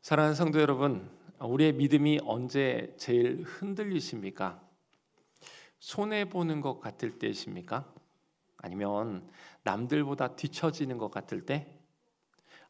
사랑하는 성도 여러분, 우리의 믿음이 언제 제일 흔들리십니까? 손해보는 것 같을 때이십니까? 아니면 남들보다 뒤처지는 것 같을 때?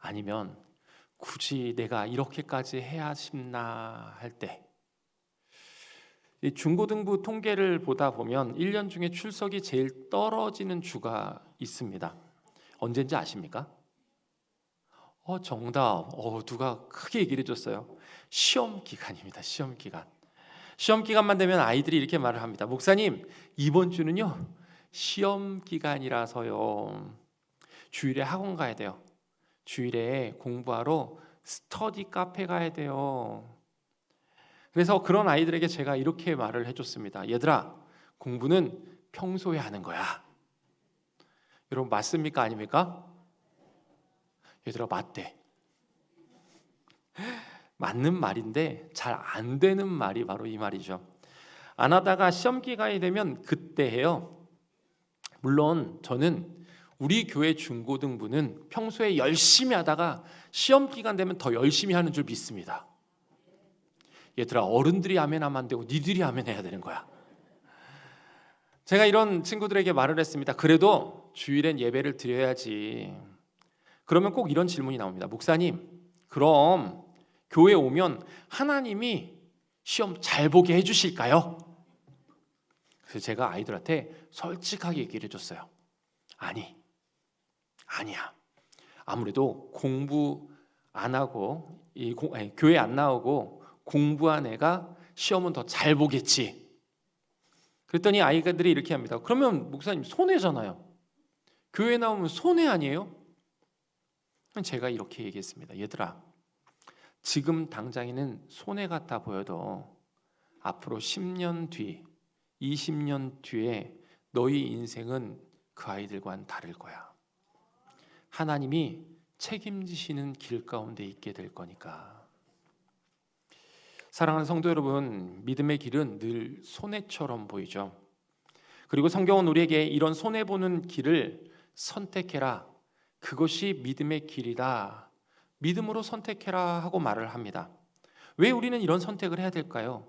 아니면 굳이 내가 이렇게까지 해야 싶나 할 때? 이 중고등부 통계를 보다 보면 1년 중에 출석이 제일 떨어지는 주가 있습니다. 언제인지 아십니까? 정답. 누가 크게 얘기를 해줬어요. 시험 기간입니다. 시험 기간. 시험 기간만 되면 아이들이 이렇게 말을 합니다. 목사님, 이번 주는요 시험 기간이라서요 주일에 학원 가야 돼요. 주일에 공부하러 스터디 카페 가야 돼요. 그래서 그런 아이들에게 제가 이렇게 말을 해줬습니다. 얘들아, 공부는 평소에 하는 거야. 여러분, 맞습니까? 아닙니까? 얘들아, 맞대. 맞는 말인데 잘 안 되는 말이 바로 이 말이죠. 안 하다가 시험 기간이 되면 그때 해요. 물론 저는 우리 교회 중고등부는 평소에 열심히 하다가 시험 기간 되면 더 열심히 하는 줄 믿습니다. 얘들아, 어른들이 아멘하면 안 되고 니들이 아멘해야 되는 거야. 제가 이런 친구들에게 말을 했습니다. 그래도 주일엔 예배를 드려야지. 그러면 꼭 이런 질문이 나옵니다. 목사님, 그럼 교회 오면 하나님이 시험 잘 보게 해주실까요? 그래서 제가 아이들한테 솔직하게 얘기를 해줬어요. 아니야. 아무래도 공부 안 하고 교회 안 나오고 공부한 애가 시험은 더 잘 보겠지. 그랬더니 아이들이 이렇게 합니다. 그러면 목사님 손해잖아요. 교회 나오면 손해 아니에요? 제가 이렇게 얘기했습니다. 얘들아, 지금 당장에는 손해 같아 보여도 앞으로 10년 뒤, 20년 뒤에 너희 인생은 그 아이들과는 다를 거야. 하나님이 책임지시는 길 가운데 있게 될 거니까. 사랑하는 성도 여러분, 믿음의 길은 늘 손해처럼 보이죠. 그리고 성경은 우리에게 이런 손해보는 길을 선택해라, 그것이 믿음의 길이다, 믿음으로 선택해라 하고 말을 합니다. 왜 우리는 이런 선택을 해야 될까요?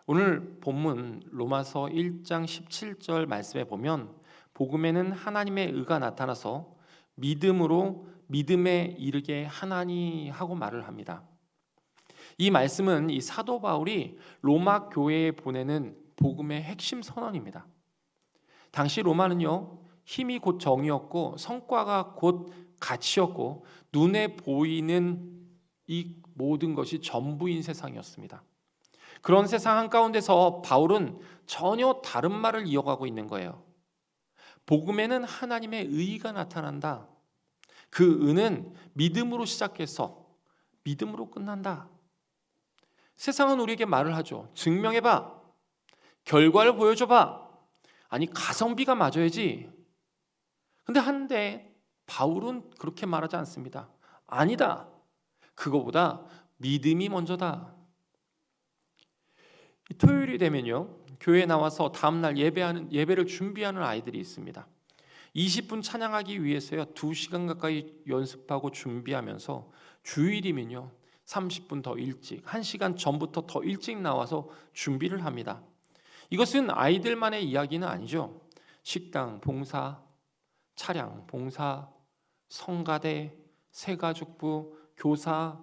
오늘 본문 로마서 1장 17절 말씀에 보면 복음에는 하나님의 의가 나타나서 믿음으로 믿음에 이르게 하나니 하고 말을 합니다. 이 말씀은 이 사도 바울이 로마 교회에 보내는 복음의 핵심 선언입니다. 당시 로마는요, 힘이 곧 정이었고 성과가 곧 가치였고 눈에 보이는 이 모든 것이 전부인 세상이었습니다. 그런 세상 한가운데서 바울은 전혀 다른 말을 이어가고 있는 거예요. 복음에는 하나님의 의가 나타난다. 그 의는 믿음으로 시작해서 믿음으로 끝난다. 세상은 우리에게 말을 하죠. 증명해봐. 결과를 보여줘봐. 아니, 가성비가 맞아야지. 근데 바울은 그렇게 말하지 않습니다. 아니다. 그거보다 믿음이 먼저다. 토요일이 되면요, 교회에 나와서 다음날 예배를 준비하는 아이들이 있습니다. 20분 찬양하기 위해서요 2시간 가까이 연습하고 준비하면서 주일이면요 30분 더 일찍, 1시간 전부터 더 일찍 나와서 준비를 합니다. 이것은 아이들만의 이야기는 아니죠. 식당 봉사, 차량 봉사, 성가대, 새가족부, 교사,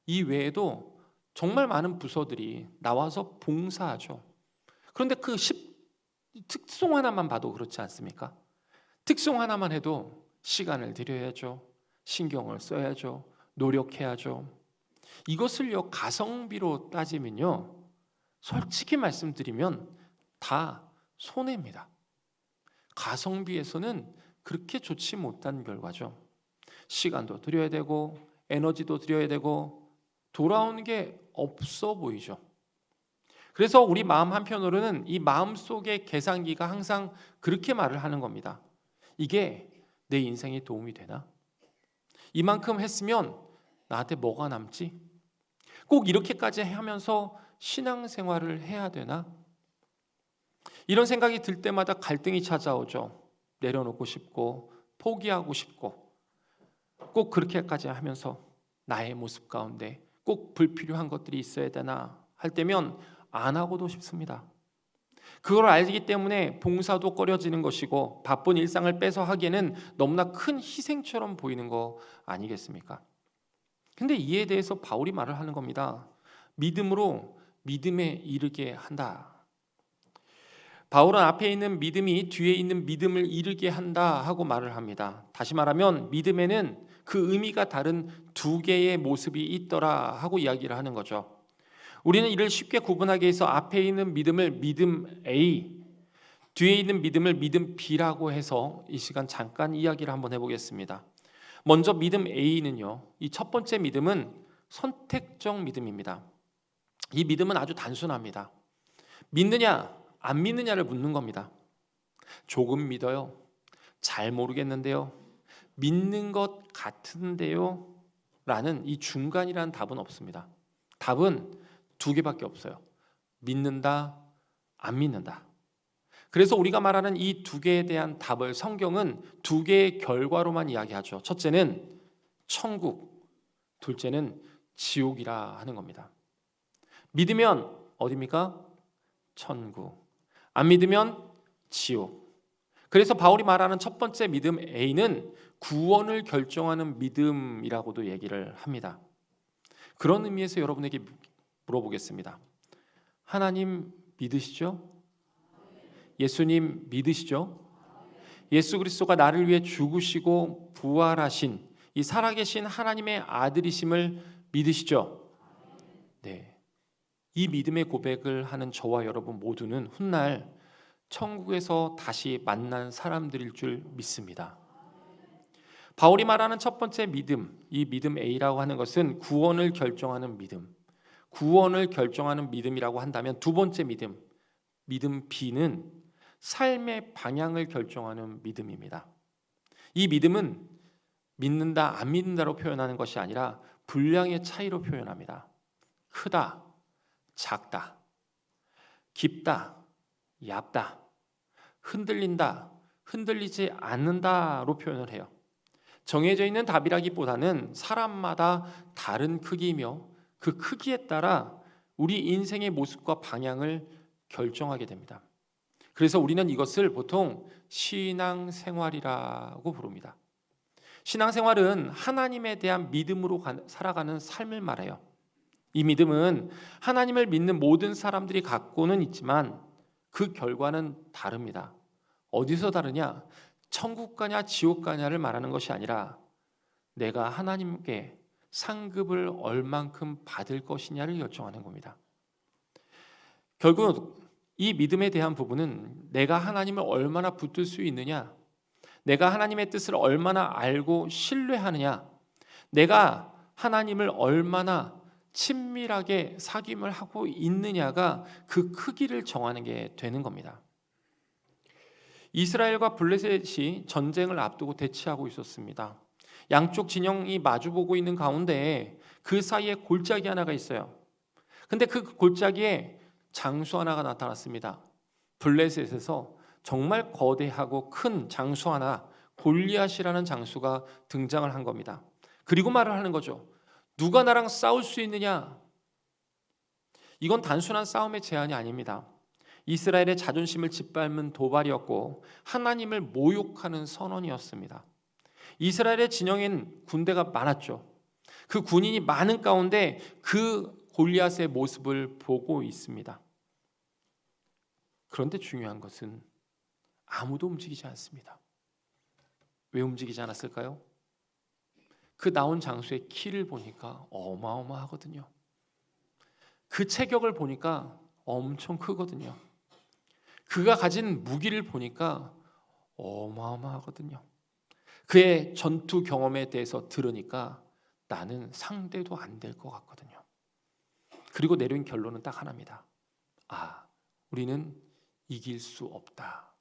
이 외에도 정말 많은 부서들이 나와서 봉사하죠. 그런데 그 특송 하나만 봐도 그렇지 않습니까? 특송 하나만 해도 시간을 들여야죠. 신경을 써야죠. 노력해야죠. 이것을요 가성비로 따지면요, 솔직히 말씀드리면 다 손해입니다. 가성비에서는 그렇게 좋지 못한 결과죠. 시간도 들여야 되고 에너지도 들여야 되고 돌아오는 게 없어 보이죠. 그래서 우리 마음 한편으로는 이 마음속의 계산기가 항상 그렇게 말을 하는 겁니다. 이게 내 인생에 도움이 되나? 이만큼 했으면 나한테 뭐가 남지? 꼭 이렇게까지 하면서 신앙생활을 해야 되나? 이런 생각이 들 때마다 갈등이 찾아오죠. 내려놓고 싶고 포기하고 싶고 꼭 그렇게까지 하면서 나의 모습 가운데 꼭 불필요한 것들이 있어야 되나 할 때면 안 하고도 싶습니다. 그걸 알기 때문에 봉사도 꺼려지는 것이고 바쁜 일상을 빼서 하기에는 너무나 큰 희생처럼 보이는 거 아니겠습니까? 근데 이에 대해서 바울이 말을 하는 겁니다. 믿음으로 믿음에 이르게 한다. 바울은 앞에 있는 믿음이 뒤에 있는 믿음을 이르게 한다 하고 말을 합니다. 다시 말하면 믿음에는 그 의미가 다른 두 개의 모습이 있더라 하고 이야기를 하는 거죠. 우리는 이를 쉽게 구분하기 위해서 앞에 있는 믿음을 믿음 A, 뒤에 있는 믿음을 믿음 B라고 해서 이 시간 잠깐 이야기를 한번 해보겠습니다. 먼저 믿음 A는요, 이 첫 번째 믿음은 선택적 믿음입니다. 이 믿음은 아주 단순합니다. 믿느냐 안 믿느냐를 묻는 겁니다. 조금 믿어요. 잘 모르겠는데요. 믿는 것 같은데요. 라는 이 중간이라는 답은 없습니다. 답은 두 개밖에 없어요. 믿는다, 안 믿는다. 그래서 우리가 말하는 이 두 개에 대한 답을 성경은 두 개의 결과로만 이야기하죠. 첫째는 천국, 둘째는 지옥이라 하는 겁니다. 믿으면 어디입니까? 천국. 안 믿으면 지옥. 그래서 바울이 말하는 첫 번째 믿음 A는 구원을 결정하는 믿음이라고도 얘기를 합니다. 그런 의미에서 여러분에게 물어보겠습니다. 하나님 믿으시죠? 예수님 믿으시죠? 예수 그리스도가 나를 위해 죽으시고 부활하신 이 살아계신 하나님의 아들이심을 믿으시죠? 네. 이 믿음의 고백을 하는 저와 여러분 모두는 훗날 천국에서 다시 만난 사람들일 줄 믿습니다. 바울이 말하는 첫 번째 믿음, 이 믿음 A라고 하는 것은 구원을 결정하는 믿음, 구원을 결정하는 믿음이라고 한다면 두 번째 믿음, 믿음 B는 삶의 방향을 결정하는 믿음입니다. 이 믿음은 믿는다, 안 믿는다로 표현하는 것이 아니라 분량의 차이로 표현합니다. 크다, 작다, 깊다, 얇다, 흔들린다, 흔들리지 않는다로 표현을 해요. 정해져 있는 답이라기보다는 사람마다 다른 크기이며 그 크기에 따라 우리 인생의 모습과 방향을 결정하게 됩니다. 그래서 우리는 이것을 보통 신앙생활이라고 부릅니다. 신앙생활은 하나님에 대한 믿음으로 살아가는 삶을 말해요. 이 믿음은 하나님을 믿는 모든 사람들이 갖고는 있지만 그 결과는 다릅니다. 어디서 다르냐? 천국 가냐 지옥 가냐를 말하는 것이 아니라 내가 하나님께 상급을 얼만큼 받을 것이냐를 결정하는 겁니다. 결국 이 믿음에 대한 부분은 내가 하나님을 얼마나 붙들 수 있느냐, 내가 하나님의 뜻을 얼마나 알고 신뢰하느냐, 내가 하나님을 얼마나 친밀하게 사귐을 하고 있느냐가 그 크기를 정하는 게 되는 겁니다. 이스라엘과 블레셋이 전쟁을 앞두고 대치하고 있었습니다. 양쪽 진영이 마주보고 있는 가운데 그 사이에 골짜기 하나가 있어요. 근데 그 골짜기에 장수 하나가 나타났습니다. 블레셋에서 정말 거대하고 큰 장수 하나, 골리앗이라는 장수가 등장을 한 겁니다. 그리고 말을 하는 거죠. 누가 나랑 싸울 수 있느냐? 이건 단순한 싸움의 제안이 아닙니다. 이스라엘의 자존심을 짓밟는 도발이었고 하나님을 모욕하는 선언이었습니다. 이스라엘의 진영엔 군대가 많았죠. 그 군인이 많은 가운데 그 골리앗의 모습을 보고 있습니다. 그런데 중요한 것은 아무도 움직이지 않습니다. 왜 움직이지 않았을까요? 그 나온 장수의 키를 보니까 어마어마하거든요. 그 체격을 보니까 엄청 크거든요. 그가 가진 무기를 보니까 어마어마하거든요. 그의 전투 경험에 대해서 들으니까 나는 상대도 안 될 것 같거든요. 그리고 내린 결론은 딱 하나입니다. 우리는 이길 수 없다.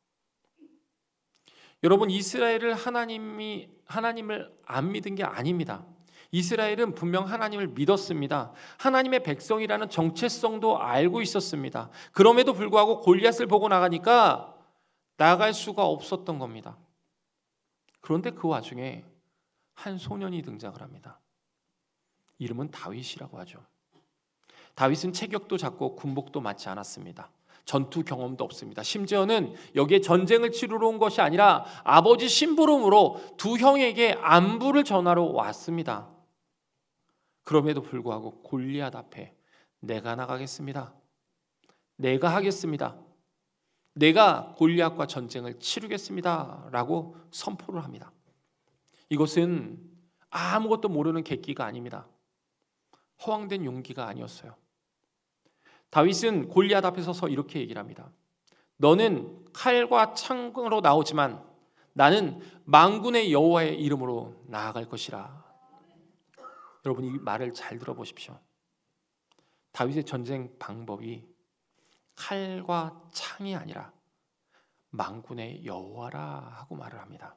여러분, 이스라엘을 하나님을 안 믿은 게 아닙니다. 이스라엘은 분명 하나님을 믿었습니다. 하나님의 백성이라는 정체성도 알고 있었습니다. 그럼에도 불구하고 골리앗을 보고 나가니까 나갈 수가 없었던 겁니다. 그런데 그 와중에 한 소년이 등장을 합니다. 이름은 다윗이라고 하죠. 다윗은 체격도 작고 군복도 많지 않았습니다. 전투 경험도 없습니다. 심지어는 여기에 전쟁을 치르러 온 것이 아니라 아버지 심부름으로 두 형에게 안부를 전하러 왔습니다. 그럼에도 불구하고 골리앗 앞에 내가 나가겠습니다. 내가 하겠습니다. 내가 골리앗과 전쟁을 치르겠습니다. 라고 선포를 합니다. 이것은 아무것도 모르는 객기가 아닙니다. 허황된 용기가 아니었어요. 다윗은 골리앗 앞에 서서 이렇게 얘기를 합니다. 너는 칼과 창으로 나오지만 나는 만군의 여호와의 이름으로 나아갈 것이라. 여러분, 이 말을 잘 들어보십시오. 다윗의 전쟁 방법이 칼과 창이 아니라 만군의 여호와라 하고 말을 합니다.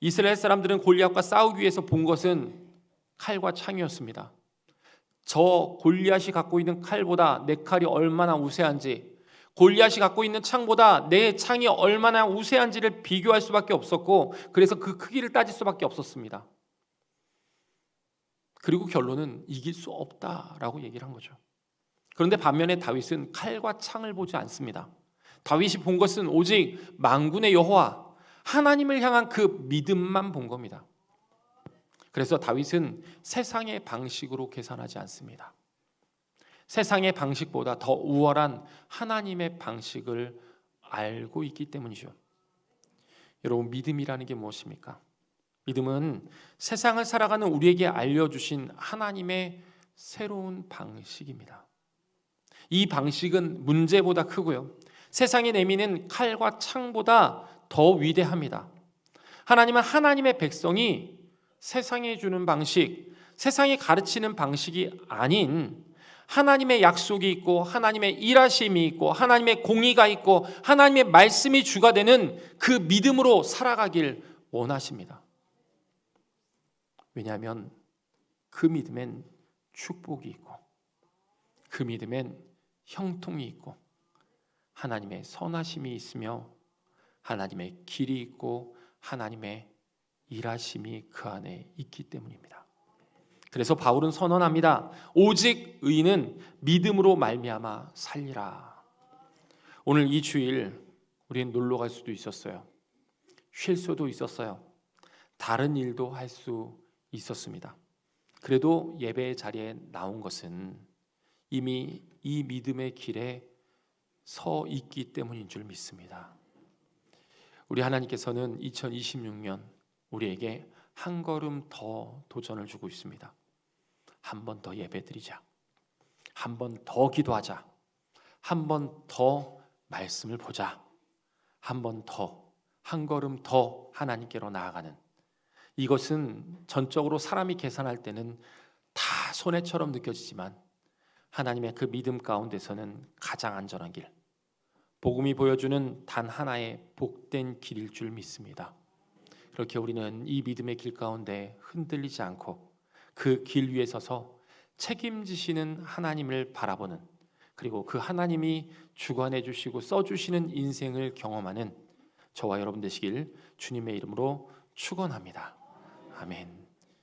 이스라엘 사람들은 골리앗과 싸우기 위해서 본 것은 칼과 창이었습니다. 저 골리앗이 갖고 있는 칼보다 내 칼이 얼마나 우세한지, 골리앗이 갖고 있는 창보다 내 창이 얼마나 우세한지를 비교할 수밖에 없었고, 그래서 그 크기를 따질 수밖에 없었습니다. 그리고 결론은 이길 수 없다라고 얘기를 한 거죠. 그런데 반면에 다윗은 칼과 창을 보지 않습니다. 다윗이 본 것은 오직 만군의 여호와 하나님을 향한 그 믿음만 본 겁니다. 그래서 다윗은 세상의 방식으로 계산하지 않습니다. 세상의 방식보다 더 우월한 하나님의 방식을 알고 있기 때문이죠. 여러분, 믿음이라는 게 무엇입니까? 믿음은 세상을 살아가는 우리에게 알려주신 하나님의 새로운 방식입니다. 이 방식은 문제보다 크고요, 세상에 내미는 칼과 창보다 더 위대합니다. 하나님은 하나님의 백성이 세상에 주는 방식, 세상이 가르치는 방식이 아닌 하나님의 약속이 있고 하나님의 일하심이 있고 하나님의 공의가 있고 하나님의 말씀이 주가 되는 그 믿음으로 살아가길 원하십니다. 왜냐하면 그 믿음엔 축복이 있고 그 믿음엔 형통이 있고 하나님의 선하심이 있으며 하나님의 길이 있고 하나님의 일하심이 그 안에 있기 때문입니다. 그래서 바울은 선언합니다. 오직 의인은 믿음으로 말미암아 살리라. 오늘 이 주일 우리는 놀러 갈 수도 있었어요. 쉴 수도 있었어요. 다른 일도 할 수 있었습니다. 그래도 예배의 자리에 나온 것은 이미 이 믿음의 길에 서 있기 때문인 줄 믿습니다. 우리 하나님께서는 2026년 우리에게 한 걸음 더 도전을 주고 있습니다. 한 번 더 예배드리자. 한 번 더 기도하자. 한 번 더 말씀을 보자. 한 번 더, 한 걸음 더 하나님께로 나아가는, 이것은 전적으로 사람이 계산할 때는 다 손해처럼 느껴지지만 하나님의 그 믿음 가운데서는 가장 안전한 길, 복음이 보여주는 단 하나의 복된 길일 줄 믿습니다. 그렇게 우리는 이 믿음의 길 가운데 흔들리지 않고 그 길 위에 서서 책임지시는 하나님을 바라보는, 그리고 그 하나님이 주관해 주시고 써주시는 인생을 경험하는 저와 여러분 되시길 주님의 이름으로 축원합니다. 아멘.